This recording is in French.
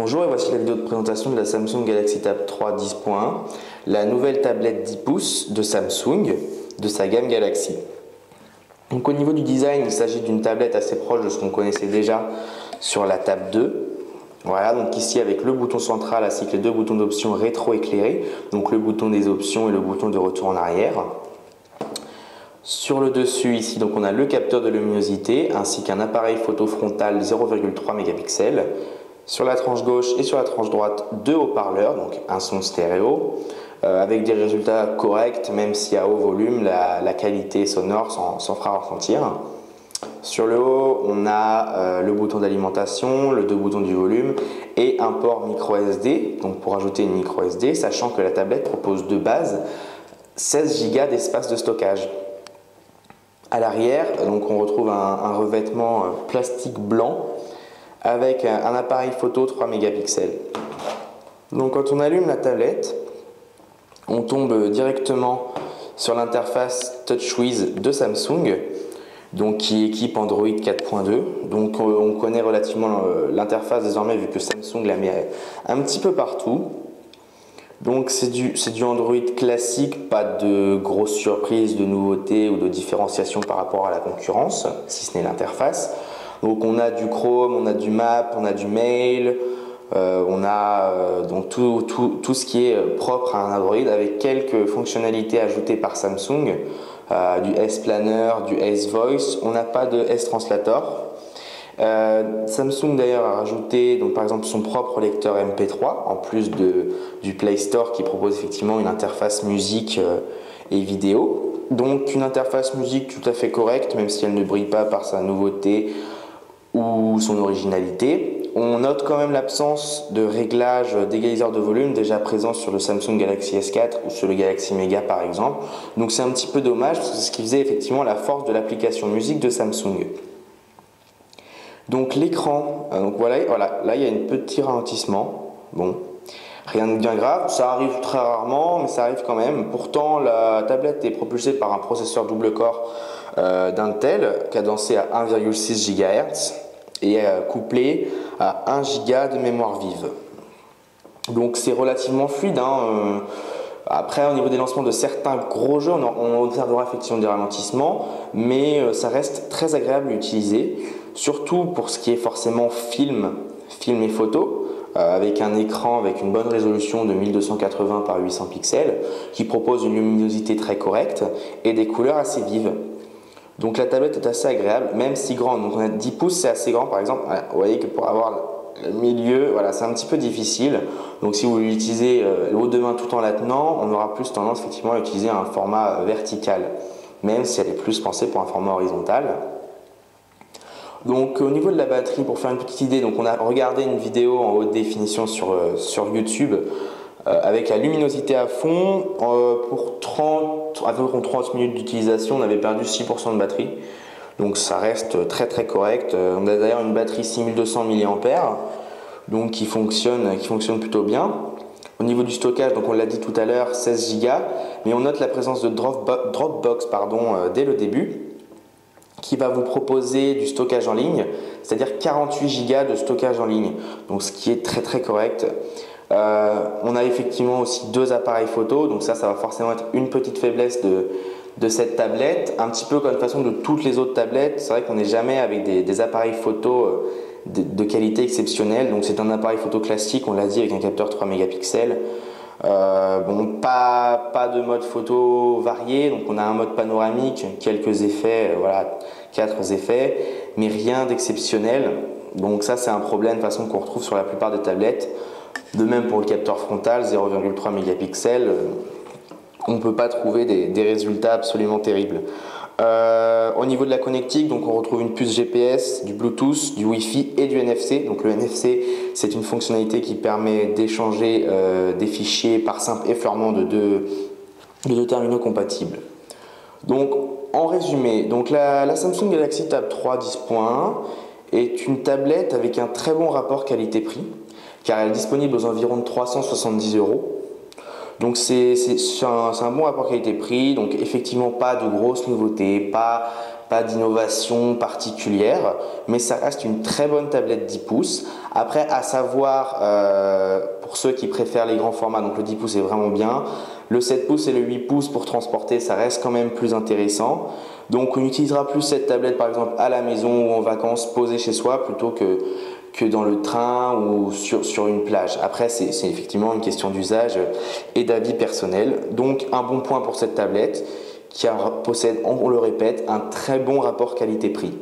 Bonjour et voici la vidéo de présentation de la Samsung Galaxy Tab 3 10.1, la nouvelle tablette 10 pouces de Samsung de sa gamme Galaxy. Donc au niveau du design, il s'agit d'une tablette assez proche de ce qu'on connaissait déjà sur la Tab 2. Voilà, donc ici avec le bouton central ainsi que les deux boutons d'options rétro-éclairés, donc le bouton des options et le bouton de retour en arrière. Sur le dessus ici, donc on a le capteur de luminosité ainsi qu'un appareil photo frontal 0,3 mégapixels. Sur la tranche gauche et sur la tranche droite, deux haut-parleurs, donc un son stéréo, avec des résultats corrects, même si à haut volume, la qualité sonore s'en fera ressentir. Sur le haut, on a le bouton d'alimentation, le deux boutons du volume et un port micro SD, donc pour ajouter une micro SD, sachant que la tablette propose de base 16 Go d'espace de stockage. À l'arrière, donc on retrouve un revêtement plastique blanc avec un appareil photo 3 mégapixels. Donc quand on allume la tablette, on tombe directement sur l'interface TouchWiz de Samsung, donc qui équipe Android 4.2. Donc on connaît relativement l'interface désormais vu que Samsung la met un petit peu partout. Donc c'est du Android classique, pas de grosses surprises, de nouveautés ou de différenciation par rapport à la concurrence, si ce n'est l'interface. Donc on a du Chrome, on a du Map, on a du Mail, on a donc tout ce qui est propre à un Android avec quelques fonctionnalités ajoutées par Samsung, du S-Planner, du S-Voice, on n'a pas de S-Translator. Samsung d'ailleurs a rajouté donc, par exemple son propre lecteur MP3 en plus du Play Store qui propose effectivement une interface musique et vidéo. Donc une interface musique tout à fait correcte même si elle ne brille pas par sa nouveauté ou son originalité. On note quand même l'absence de réglage d'égaliseur de volume déjà présent sur le Samsung Galaxy S4 ou sur le Galaxy Mega par exemple. Donc c'est un petit peu dommage parce que c'est ce qui faisait effectivement la force de l'application musique de Samsung. Donc l'écran, donc voilà, là il y a un petit ralentissement. Bon, rien de bien grave, ça arrive très rarement, mais ça arrive quand même. Pourtant, la tablette est propulsée par un processeur double corps d'Intel, cadencé à 1,6 GHz et couplé à 1 Go de mémoire vive. Donc c'est relativement fluide. Après, au niveau des lancements de certains gros jeux, on observera effectivement des ralentissements, mais ça reste très agréable à utiliser, surtout pour ce qui est forcément film et photo, avec un écran avec une bonne résolution de 1280 par 800 pixels, qui propose une luminosité très correcte et des couleurs assez vives. Donc la tablette est assez agréable, même si grande. Donc on a 10 pouces, c'est assez grand par exemple. Vous voyez que pour avoir le milieu, voilà, c'est un petit peu difficile. Donc si vous l'utilisez le haut de main tout en la tenant, on aura plus tendance effectivement à utiliser un format vertical, même si elle est plus pensée pour un format horizontal. Donc au niveau de la batterie, pour faire une petite idée, donc on a regardé une vidéo en haute définition sur YouTube avec la luminosité à fond. Pour environ 30 minutes d'utilisation, on avait perdu 6% de batterie. Donc ça reste très très correct. On a d'ailleurs une batterie 6200 mAh, donc qui fonctionne plutôt bien. Au niveau du stockage, donc on l'a dit tout à l'heure, 16 Go, mais on note la présence de Dropbox dès le début, qui va vous proposer du stockage en ligne, c'est-à-dire 48 Go de stockage en ligne, donc ce qui est très très correct. On a effectivement aussi deux appareils photo, donc ça va forcément être une petite faiblesse de cette tablette, un petit peu comme de façon de toutes les autres tablettes. C'est vrai qu'on n'est jamais avec des appareils photo de qualité exceptionnelle. Donc c'est un appareil photo classique, on l'a dit, avec un capteur 3 mégapixels. Bon, pas de mode photo varié, donc on a un mode panoramique, quelques effets, voilà, 4 effets, mais rien d'exceptionnel. Donc ça c'est un problème de façon qu'on retrouve sur la plupart des tablettes. De même pour le capteur frontal, 0,3 mégapixels, on ne peut pas trouver des résultats absolument terribles. Au niveau de la connectique, donc on retrouve une puce GPS, du Bluetooth, du Wi-Fi et du NFC. Donc le NFC, c'est une fonctionnalité qui permet d'échanger des fichiers par simple effleurement de deux terminaux compatibles. Donc en résumé, donc la Samsung Galaxy Tab 3 10.1 est une tablette avec un très bon rapport qualité-prix, car elle est disponible aux environs de 370 €. Donc c'est un bon rapport qualité-prix, donc effectivement pas de grosses nouveautés, pas pas d'innovation particulière, mais ça reste une très bonne tablette 10 pouces. Après, à savoir, pour ceux qui préfèrent les grands formats, donc le 10 pouces est vraiment bien. Le 7 pouces et le 8 pouces pour transporter, ça reste quand même plus intéressant. Donc on utilisera plus cette tablette par exemple à la maison ou en vacances, posée chez soi, plutôt que dans le train ou sur une plage. Après, c'est effectivement une question d'usage et d'avis personnel. Donc un bon point pour cette tablette qui possède, on le répète, un très bon rapport qualité-prix.